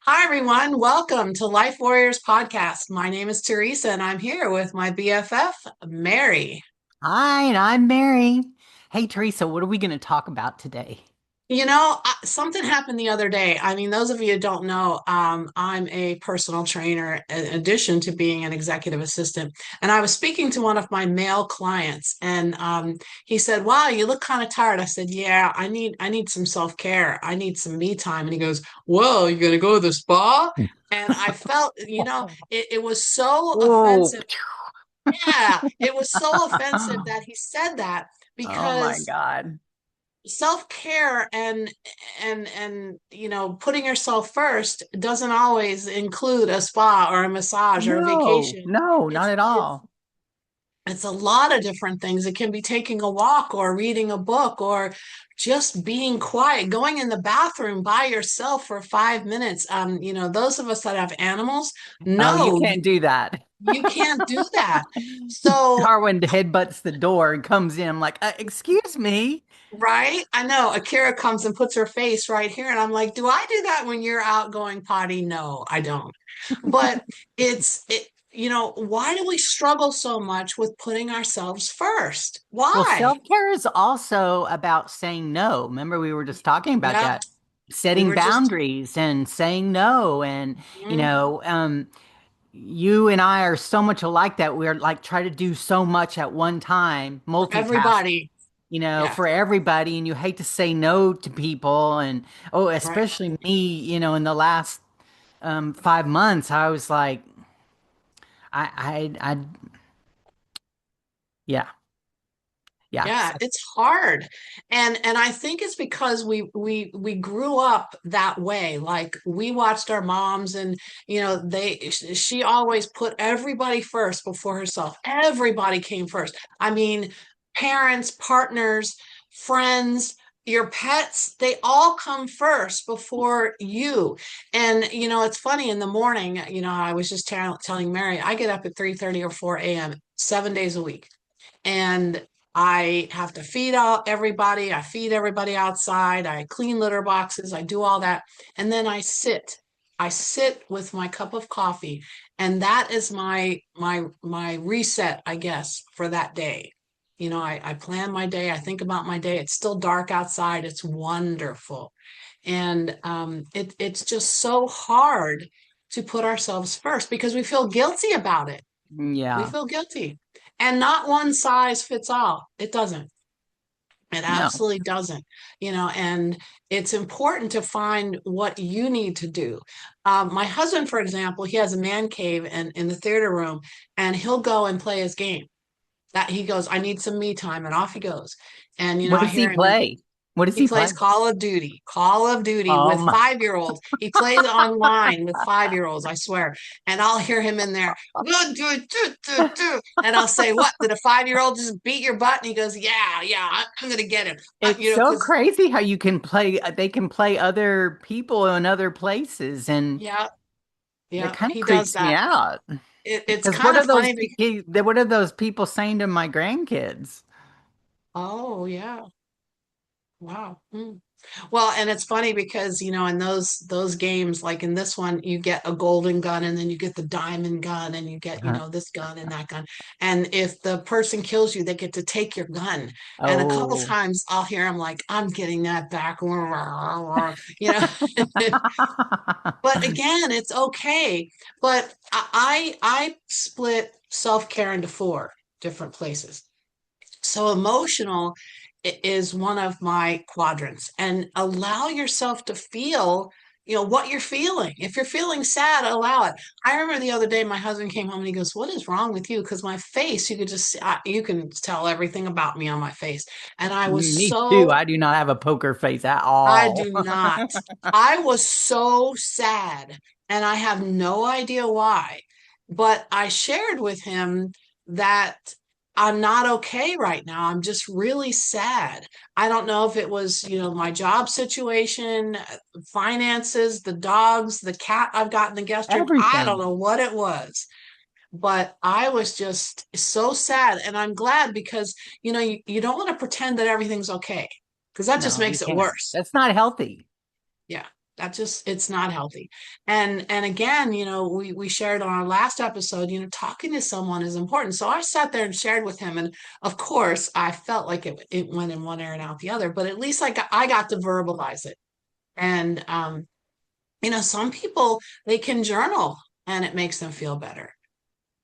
Hi, everyone. Welcome to Life Warriors Podcast. My name is Teresa, and I'm here with my BFF, Mary. Hi, and I'm Mary. Hey, Teresa, what are we going to talk about today? Something happened the other day. I mean, those of you who don't know, I'm a personal trainer in addition to being an executive assistant. And I was speaking to one of my male clients, and he said, "Wow, you look kind of tired." I said, "Yeah, I need some self-care. I need some me time." And he goes, "Well, you gonna go to the spa?" And I felt, it was so Whoa. offensive. Yeah, it was so offensive that he said that Oh my because God. self-care and putting yourself first doesn't always include a spa or a massage or a No, vacation. no, not It's at it's all. it's a lot of different things. It can be taking a walk or reading a book or just being quiet, going in the bathroom by yourself for 5 minutes. Those of us that have animals, Oh, you no, can't do that. you can't do that. So Darwin headbutts the door and comes in. I'm like, excuse me. right? I know. Akira comes and puts her face right here. And I'm like, do I do that when you're out going potty? No, I don't. But why do we struggle so much with putting ourselves first? Well, Why? self-care is also about saying no. Remember, we were just talking about Yep. that, We setting were just, boundaries and saying no. And, you mhm, know, um, you and I are so much alike that we're like try to do so much at one time, for multitask, everybody. Yeah. for everybody, and you hate to say no to people. And oh, Right. especially me, in the last 5 months, I was like, I yeah, yeah. Yeah, it's hard. And I think it's because we grew up that way. Like we watched our moms and she always put everybody first before herself. Everybody came first. I mean, parents, partners, friends, your pets, they all come first before you. And it's funny in the morning, I was just telling Mary, I get up at 3:30 or 4 a.m. 7 days a week. And I have to feed out everybody. I feed everybody outside. I clean litter boxes. I do all that. And then I sit. I sit with my cup of coffee. And that is my reset, I guess, for that day. I plan my day. I think about my day. It's still dark outside. It's wonderful. And it's just so hard to put ourselves first because we feel guilty about it. We Yeah, feel guilty. And not one size fits all. It doesn't. It no. absolutely doesn't. And it's important to find what you need to do. My husband, for example, he has a man cave in the theater room, and he'll go and play his game. That he goes, I need some me time, and off he goes. And What I does he hear him. play? What does He he plays play? Call of Duty Oh with my. 5-year-olds. He plays online with 5-year-olds, I swear. And I'll hear him in there, "Go do it, do." And I'll say, "What? Did a 5-year-old just beat your butt?" And he goes, "Yeah, yeah, I'm gonna get him." It's so Because crazy how you can play, they can play other people in other places, and yeah, that yeah, kind of he does creeps me that. out. It's Because kind what of are those funny. what are those people saying to my grandkids? Oh yeah. Wow. Hmm. Well, and it's funny because, in those games, like in this one, you get a golden gun and then you get the diamond gun and you get, Uh-huh. this gun and that gun. And if the person kills you, they get to take your gun. And a couple Oh. times I'll hear them like, I'm getting that back. You know. But again, it's okay. But I split self-care into four different places. So emotional is one of my quadrants, and allow yourself to feel, what you're feeling. If you're feeling sad, allow it. I remember the other day my husband came home and he goes, "What is wrong with you?" Because my face, you could just you can tell everything about me on my face. And I was Me too. so I do not have a poker face at I all. do not. I was so sad and I have no idea why. But I shared with him that I'm not okay right now. I'm just really sad. I don't know if it was, my job situation, finances, the dogs, the cat I've got in the guest room. I don't Everything. know what it was. But I was just so sad. And I'm glad because, you don't want to pretend that everything's okay because that just No, you makes it can't. worse. That's not healthy. Yeah. It's not healthy. And again, we shared on our last episode, talking to someone is important. So I sat there and shared with him. And of course, I felt like it went in one ear and out the other, but at least I got to verbalize it. And some people, they can journal and it makes them feel better,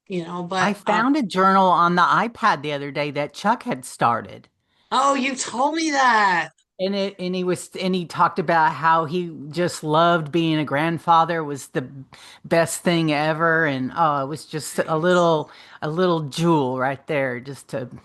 I but found a journal on the iPad the other day that Chuck had started. oh, you told me that. And he talked about how he just loved being a grandfather was the best thing ever. And oh, it was just Nice. a little jewel right there just to, yeah.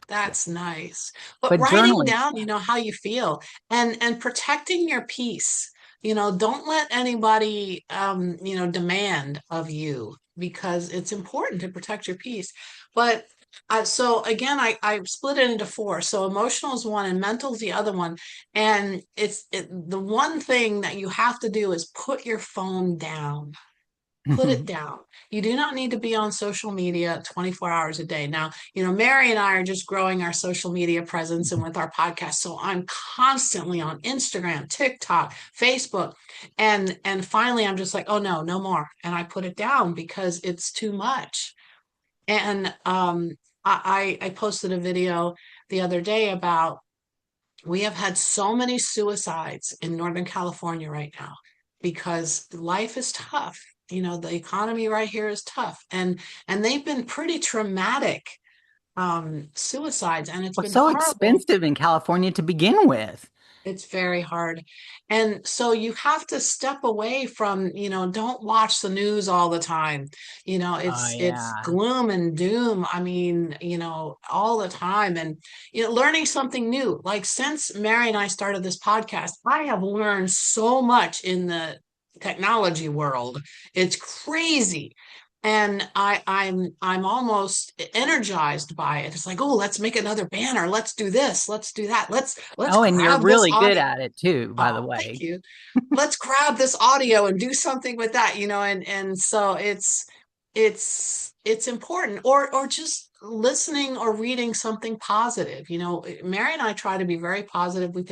That's nice. But But writing journaling, down, how you feel and protecting your peace. Don't let anybody demand of you because it's important to protect your peace. But so again, I split it into four. So emotional is one and mental is the other one. And the one thing that you have to do is put your phone down. Put it down. You do not need to be on social media 24 hours a day. Now, Mary and I are just growing our social media presence and with our podcast. So I'm constantly on Instagram, TikTok, Facebook. And finally I'm just like, oh no, no more. And I put it down because it's too much. And I posted a video the other day about we have had so many suicides in Northern California right now because life is tough. The economy right here is tough. And they've been pretty traumatic suicides, and it's was been so horrible. expensive in California to begin with. It's very hard. And so you have to step away from, don't watch the news all the time. Oh It's yeah. gloom and doom. I mean, all the time. And learning something new. Like since Mary and I started this podcast, I have learned so much in the technology world. It's crazy. And I'm almost energized by it. It's like, oh, let's make another banner. Let's do this. Let's do that. Let's Oh, and you're grab this really good audio. at it too, by the Oh, thank way. you. Let's grab this audio and do something with that, and so it's important. Or just listening or reading something positive. Mary and I try to be very positive with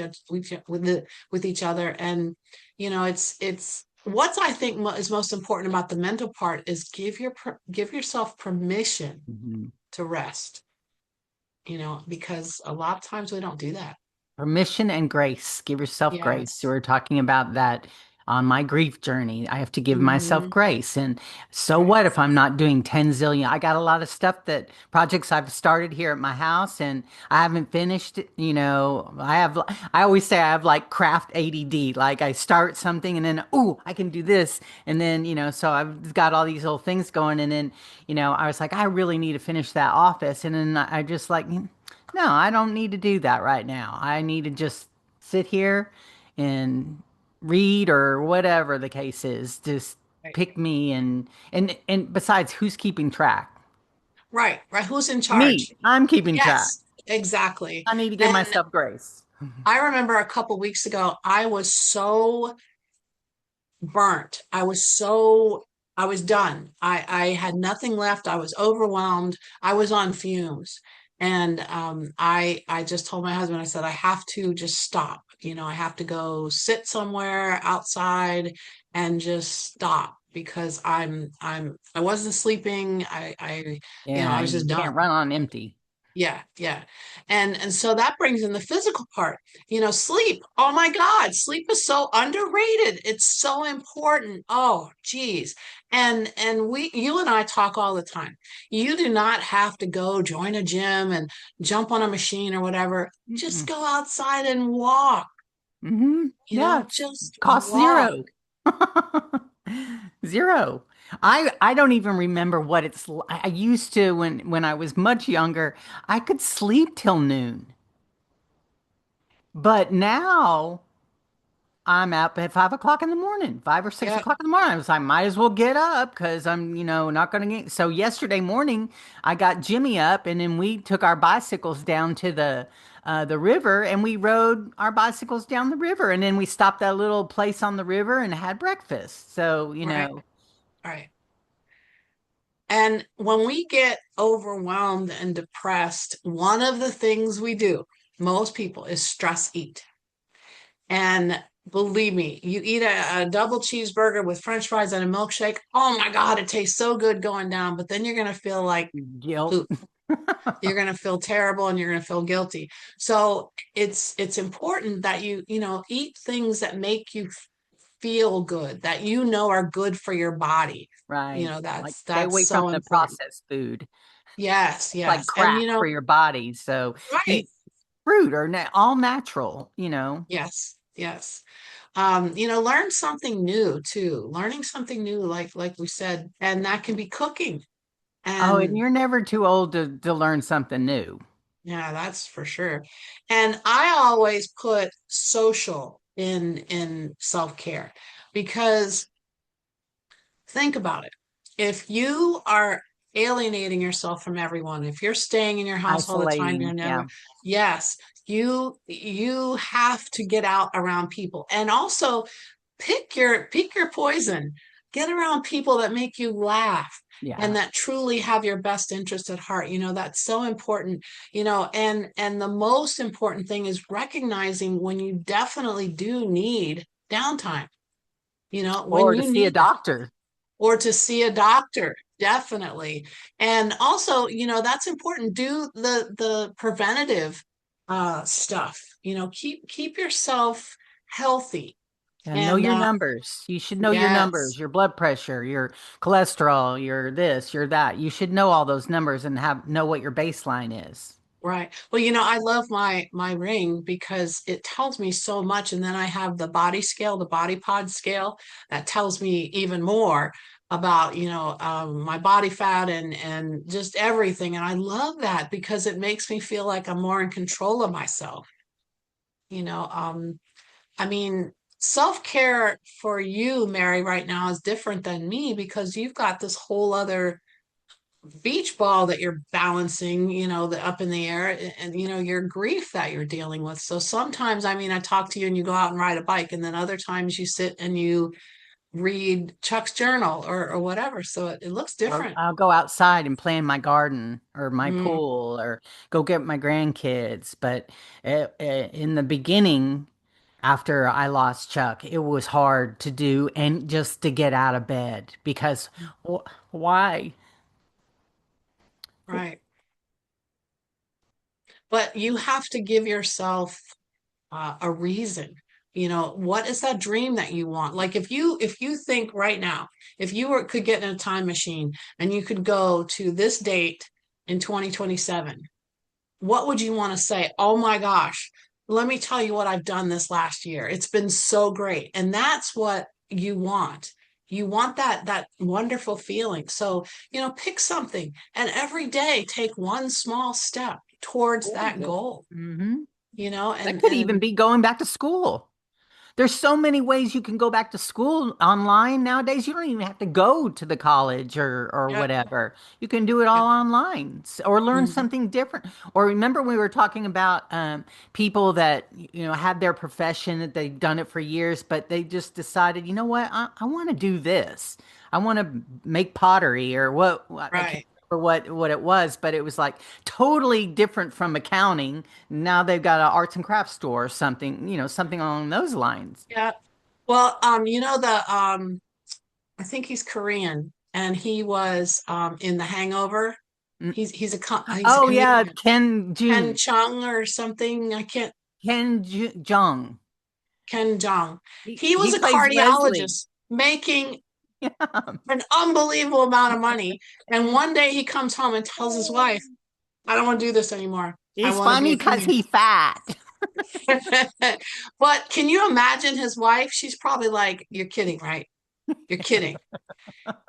each other, and it's what I think is most important about the mental part is give yourself permission Mhm. to rest, because a lot of times we don't do that. Permission and grace. Give yourself grace. So Yes. we're talking about that on my grief journey. I have to give myself Hmm. grace. And so Right. what if I'm not doing 10 zillion? I got a lot of stuff that projects I've started here at my house and I haven't finished. I always say I have like craft ADD. Like I start something and then, ooh, I can do this. And then, so I've got all these little things going. And then, I was like, I really need to finish that office. And then I just like, no, I don't need to do that right now. I need to just sit here and read or whatever the case is. Just Right. pick me and besides, who's keeping track? Right, right. Who's in Me. charge? I'm keeping track. Yes, exactly. I need to give And myself grace. I remember a couple weeks ago, I was so burnt. I was done. I had nothing left. I was overwhelmed. I was on fumes. And I just told my husband, I said, I have to just stop. I have to go sit somewhere outside and just stop because I wasn't sleeping. I Yeah, was you just can't done. run on empty. Yeah, yeah. And so that brings in the physical part. Sleep. Oh my God, sleep is so underrated. It's so important. Oh, geez. And you and I talk all the time. You do not have to go join a gym and jump on a machine or whatever. Just Mm-mm. go outside and walk, Yeah, it's just cost walk. zero. Zero. I don't even remember what I used to when I was much younger, I could sleep till noon. But now I'm up at 5 o'clock in the morning, 5 or 6 Yeah, o'clock in the morning. I was like, might as well get up because I'm, not gonna get. So yesterday morning, I got Jimmy up, and then we took our bicycles down to the river, and we rode our bicycles down the river, and then we stopped at a little place on the river and had breakfast. So, right, right. And when we get overwhelmed and depressed, one of the things we do, most people, is stress eat. And Believe me, you eat a double cheeseburger with French fries and a milkshake. Oh my God, it tastes so good going down, but then you're gonna feel like Guilt. poop. You're gonna feel terrible and you're gonna feel guilty. So it's important that you eat things that make you feel good, that you know are good for your body. Right. Like stay That's away from so the important. processed food. Yes, It's like yes. And crack for your body. So right. eat fruit or all natural. Yes, yes. Learn something new too. Learning something new, like we said, and that can be cooking. Oh, and And you're never too old to learn something new. yeah, that's for sure. And I always put social in self-care because think about it. If you are alienating yourself from everyone, if you're staying in your house all the time, Isolating. Yeah. yes, you have to get out around people. And also pick your poison. Get around people that make you laugh and Yeah. that truly have your best interest at heart. That's so important. And the most important thing is recognizing when you definitely do need downtime. When Or to you see a need that doctor. or to see a doctor, definitely. And also, that's important. Do the preventative stuff. Keep yourself healthy. And know And your numbers. You should know your yes, numbers, your blood pressure, your cholesterol, your this, your that. You should know all those numbers and have know what your baseline is. right. Well, I love my ring because it tells me so much. And then I have the body scale, the body pod scale that tells me even more about, my body fat and just everything. And I love that because it makes me feel like I'm more in control of myself. You know, I mean, self-care for you, Mary, right now is different than me because you've got this whole other beach ball that you're balancing, the up in the air and your grief that you're dealing with. So sometimes, I mean, I talk to you and you go out and ride a bike, and then other times you sit and you read Chuck's journal or whatever. So it looks Or different. I'll go outside and play in my garden or my Mm, pool or go get my grandkids. But in the beginning, after I lost Chuck, it was hard to do and just to get out of bed because why? right. But you have to give yourself a reason. What is that dream that you want? Like if you think right now, if you could get in a time machine and you could go to this date in 2027, what would you want to say? Oh my gosh, let me tell you what I've done this last year. It's been so great. And that's what you want. You want that wonderful feeling. So, pick something and every day take one small step towards that goal, Mm-hmm. That and could even be going back to school. There's so many ways you can go back to school online nowadays. You don't even have to go to the college or yeah, whatever. You can do it yeah. all online or learn Mhm. something different. Or remember we were talking about people that had their profession that they've done it for years, but they just decided, you know what, I want to do this. I want to make pottery or what I can't Right. remember what it was, but it was like totally different from accounting. Now they've got an arts and crafts store or something, something along those lines. Yeah. Well, the I think he's Korean and he was in The Hangover. Mm. He's a Oh yeah, comedian. Ken Chung or something. I can't Jung. Ken Jong. He He was he a plays Leslie. cardiologist making Yeah. an unbelievable amount of money. And one day he comes home and tells his wife, I don't want to do this anymore. I He's want to be funny a because comedian. he fat. But can you imagine his wife? She's probably like, you're kidding, right? You're kidding.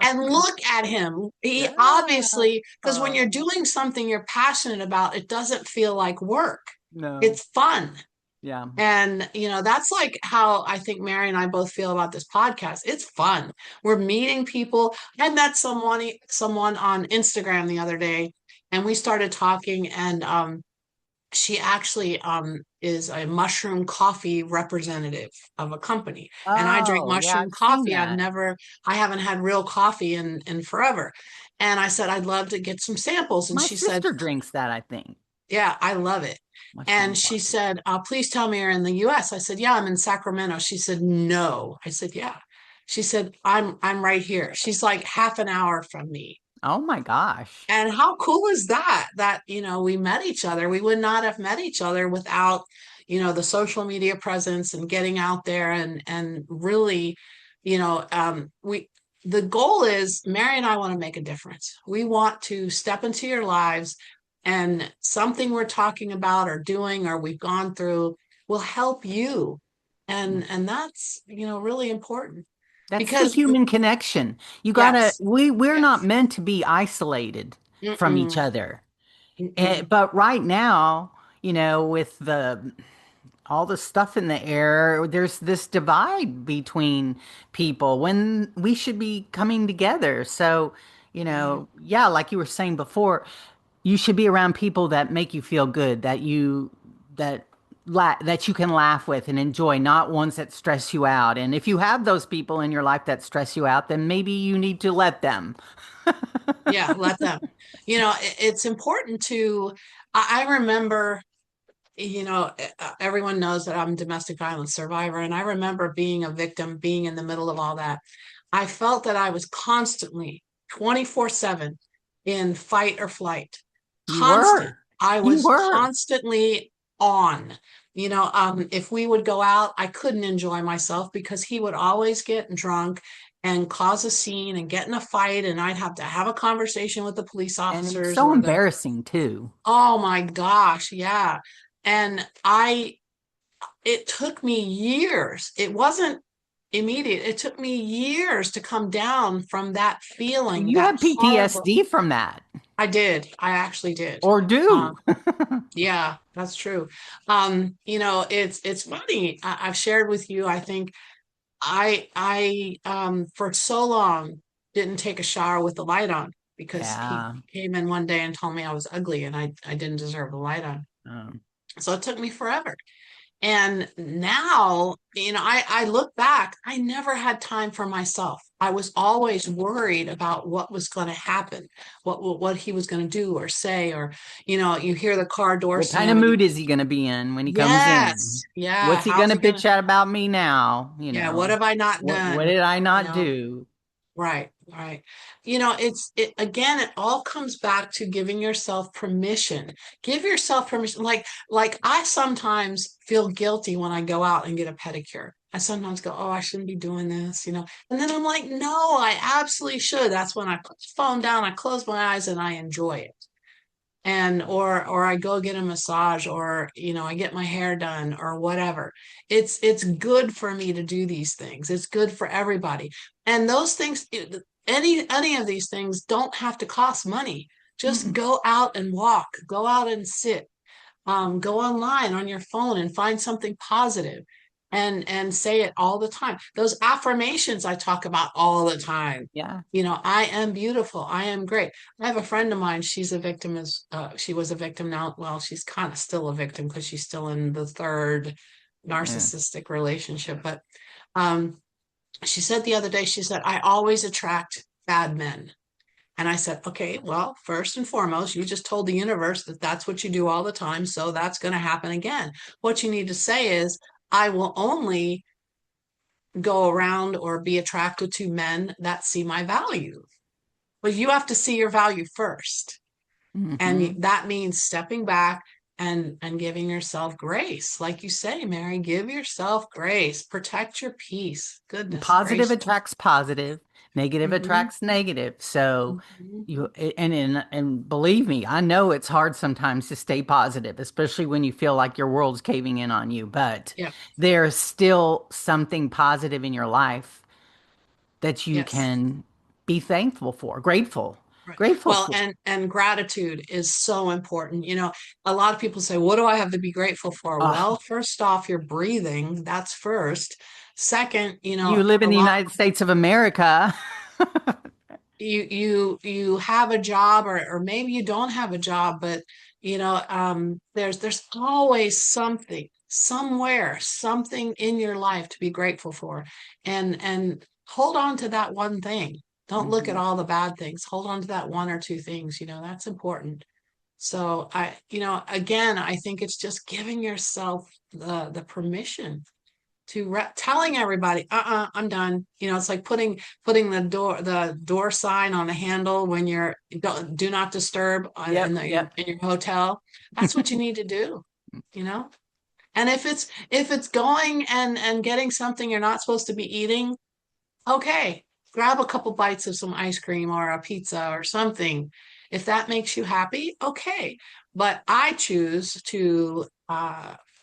And look at him. He Yeah. obviously, because when you're doing something you're passionate about, it doesn't feel like work. No. It's fun. Yeah. And, that's like how I think Mary and I both feel about this podcast. It's fun. We're meeting people. I met someone on Instagram the other day, and we started talking, and she actually is a mushroom coffee representative of a company. And I drink Oh, yeah, mushroom I've seen coffee. that. I haven't had real coffee in forever. And I said, I'd love to get some samples. And My she said, sister drinks that, I think. Yeah, I love it. Much more And she important. said, please tell me you're in the US. I said, yeah, I'm in Sacramento. She said, no. I said, yeah. She said, I'm right here. She's like half an hour from me. Oh my gosh. And how cool is that? That, we met each other. We would not have met each other without, the social media presence and getting out there and really, we the goal is Mary and I want to make a difference. We want to step into your lives and something we're talking about or doing or we've gone through will help you. And that's, really important That's the because human connection. You gotta, yes, we're not yes. meant to be isolated from each Mm-mm, other. mm-mm. But right now, with all the stuff in the air, there's this divide between people when we should be coming together. So, Yeah. yeah, like you were saying before, you should be around people that make you feel good, that that you can laugh with and enjoy, not ones that stress you out. And if you have those people in your life that stress you out, then maybe you need to let them. Yeah, let them. It's important to, I remember, everyone knows that I'm a domestic violence survivor, and I remember being a victim, being in the middle of all that. I felt that I was constantly 24/7 in fight or flight. You Constant. were. I You was were. constantly on. If we would go out, I couldn't enjoy myself because he would always get drunk and cause a scene and get in a fight, and I'd have to have a conversation with the police And it was officers so or the, embarrassing too. oh my gosh, yeah. And it took me years. It wasn't immediate. It took me years to come down from that feeling, You that had horrible. PTSD from that, I did. I actually did. or Um, do. yeah, that's true. It's funny. I've shared with you, I think I for so long didn't take a shower with the light on because he Yeah. came in one day and told me I was ugly and I didn't deserve the light on. Um, So it took me forever. And now, I look back, I never had time for myself. I was always worried about what was going to happen, what he was going to do or say, or, you hear the car door what kind of slamming. mood is he going to be in when he comes in? Yes. Yeah. What's he going How's to he going to, bitch out about me now? yeah, what have I not What done? did I You not know, do? Right, right. It again, it all comes back to giving yourself permission. Give yourself permission. Like I sometimes feel guilty when I go out and get a pedicure. I sometimes go, oh, I shouldn't be doing this. And then I'm like, no, I absolutely should. That's when I put the phone down, I close my eyes and I enjoy it. And or I go get a massage or I get my hair done or whatever. It's good for me to do these things. It's good for everybody. And those things, any of these things don't have to cost money. Just Mm, go out and walk, go out and sit, go online on your phone and find something positive and say it all the time. Those affirmations I talk about all the time. yeah. I am beautiful. I am great. I have a friend of mine. She's a victim as she was a victim now. Well, she's kind of still a victim because she's still in the third Yeah. narcissistic relationship. But um, she said the other day, she said, I always attract bad men. And I said, okay, well, first and foremost, you just told the universe that that's what you do all the time. So that's going to happen again. What you need to say is, I will only go around or be attracted to men that see my value. But you have to see your value first. And Hmm. that means stepping back and giving yourself grace. Like you say, Mary, give yourself grace. Protect your peace. Goodness Positive gracious. attracts positive, negative Mm-hmm, attracts negative. So mm-hmm. and believe me, I know it's hard sometimes to stay positive, especially when you feel like your world's caving in on you, but Yeah. there's still something positive in your life that you Yes. can be thankful for, Right. grateful Well, for. and gratitude is so important. A lot of people say, "What do I have to be grateful for?" Well, Oh, first off, you're breathing. That's first. Second, you live in a the lot United States of America. you have a job or maybe you don't have a job, but there's always something somewhere, something in your life to be grateful for. And hold on to that one thing. Don't look at Mhm. all the bad things. Hold on to that one or two things. That's important. So again, I think it's just giving yourself the permission to telling everybody, I'm done. It's like putting the door sign on the handle when you're do not disturb Yep, yep. in your hotel. That's what you need to do, you know? And if it's going and getting something you're not supposed to be eating, okay, grab a couple bites of some ice cream or a pizza or something. If that makes you happy, okay. But I choose to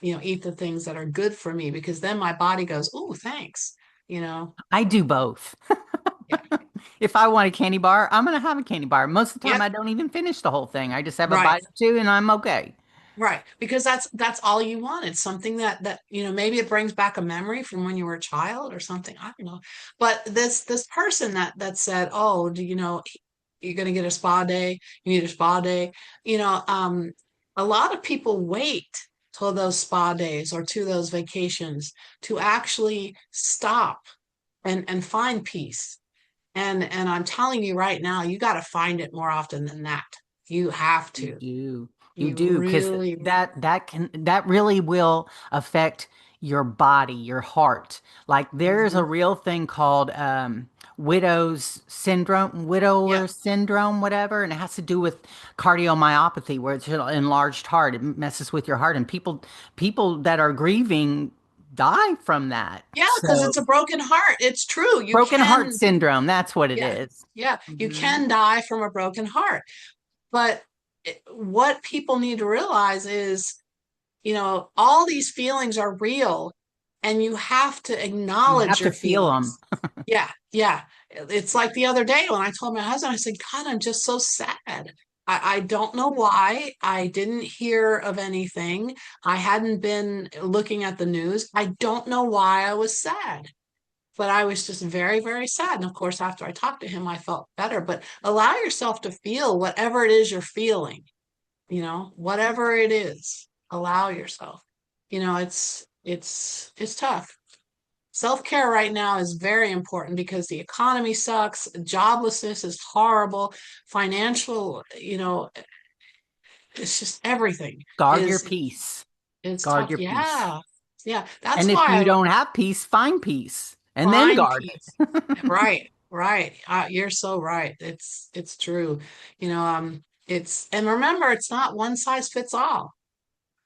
eat the things that are good for me because then my body goes, "Oh, thanks." You know. I do both. Yeah. If I want a candy bar, I'm gonna have a candy bar. Most of the time, Yep. I don't even finish the whole thing. I just have a Right. bite or two, and I'm okay. Right. Because that's all you wanted. Something that maybe it brings back a memory from when you were a child or something. I don't know. But this person that said, "Oh, do you know you're going to get a spa day? You need a spa day." You know, um, a lot of people wait till those spa days or to those vacations to actually stop and find peace. And I'm telling you right now, you got to find it more often than that. You have You to. do. You You do, because really, that really will affect your body, your heart. Like there's a mhm. real thing called widower Yep. syndrome, whatever, and it has to do with cardiomyopathy, where it's an enlarged heart. It messes with your heart, and people that are grieving die from that. Yeah, because So it's a broken heart. It's true. You broken heart can, syndrome, that's what it yeah, is. yeah, you Mhm. can die from a broken heart. But what people need to realize is, all these feelings are real and you have to You acknowledge have to your feel them. feelings. Yeah, yeah. It's like the other day when I told my husband, I said, God, I'm just so sad. I don't know why. I didn't hear of anything. I hadn't been looking at the news. I don't know why I was sad. But I was just very, very sad. And of course, after I talked to him, I felt better. But allow yourself to feel whatever it is you're feeling, whatever it is, allow yourself. It's tough. Self-care right now is very important because the economy sucks, joblessness is horrible, financial, it's just everything Guard your is peace. is Guard tough. your peace. Yeah. Yeah. That's And if why you I don't have peace, find peace and then find guard. peace. Right, right. You're so right. It's true. And remember, it's not one size fits all.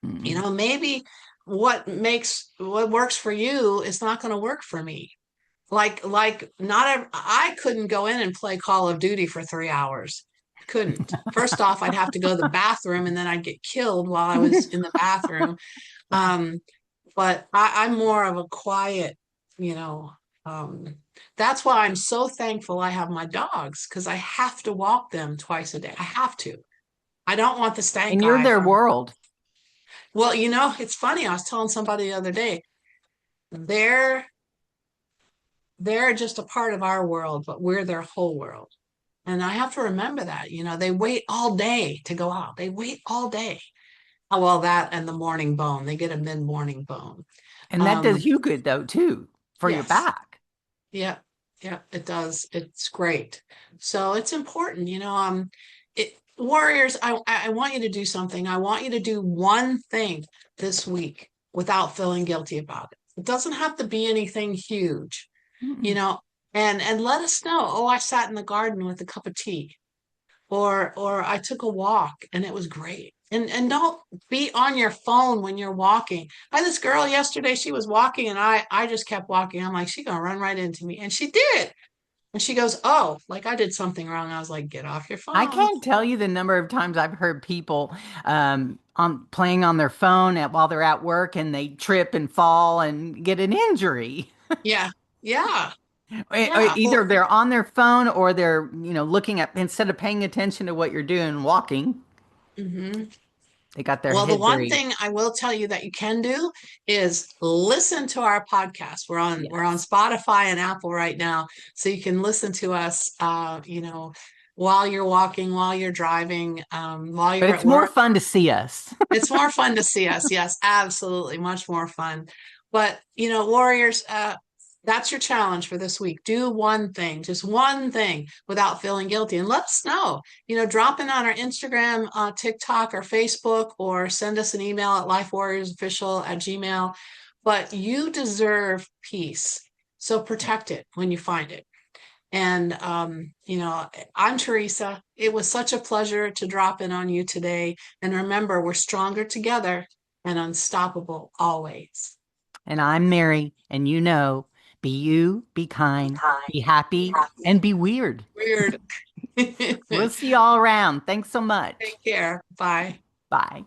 Mm. Maybe what works for you is not going to work for me. Like I couldn't go in and play Call of Duty for 3 hours. Couldn't. First off, I'd have to go to the bathroom and then I'd get killed while I was in the bathroom. Um, but I'm more of a quiet, you know. Um, that's why I'm so thankful I have my dogs because I have to walk them twice a day. I have to. I don't want the stank And you're eye their from. world. Well, it's funny. I was telling somebody the other day, they're they're just a part of our world, but we're their whole world. And I have to remember that. They wait all day to go out. They wait all day. Oh, well, that and the morning bone. They get a mid-morning bone. And that does Um, you good though, too, for your yes. back. Yeah, yeah, it does. It's great. So it's important, warriors, I want you to do something. I want you to do one thing this week without feeling guilty about it. It doesn't have to be anything huge, you Mm. know, and let us know. Oh, I sat in the garden with a cup of tea, or I took a walk and it was great. And don't be on your phone when you're walking. I had this girl yesterday, she was walking and I just kept walking. I'm like, she's gonna run right into me. And she did. And she goes, "Oh, like I did something wrong." I was like, "Get off your I phone." can't tell you the number of times I've heard people on playing on their phone while they're at work and they trip and fall and get an injury. Yeah. Yeah. Or Yeah. either they're on their phone or they're, looking at instead of paying attention to what you're doing, walking, Hmm. they got their Well, the head one buried. thing I will tell you that you can do is listen to our podcast. We're on Yes. Spotify and Apple right now, so you can listen to us. While you're walking, while you're driving, while But you're it's at more work. fun to see us. It's more fun to see us. Yes, absolutely, much more fun. But warriors, That's your challenge for this week. Do one thing, just one thing without feeling guilty. And let us know, drop in on our Instagram, TikTok, or Facebook, or send us an email at lifewarriorsofficial@gmail. But you deserve peace. So protect it when you find it. And, I'm Teresa. It was such a pleasure to drop in on you today. And remember, we're stronger together and unstoppable always. And I'm Mary, and be you, be kind, be happy, and be weird. Weird. We'll see you all around. Thanks so much. Take care. Bye. Bye.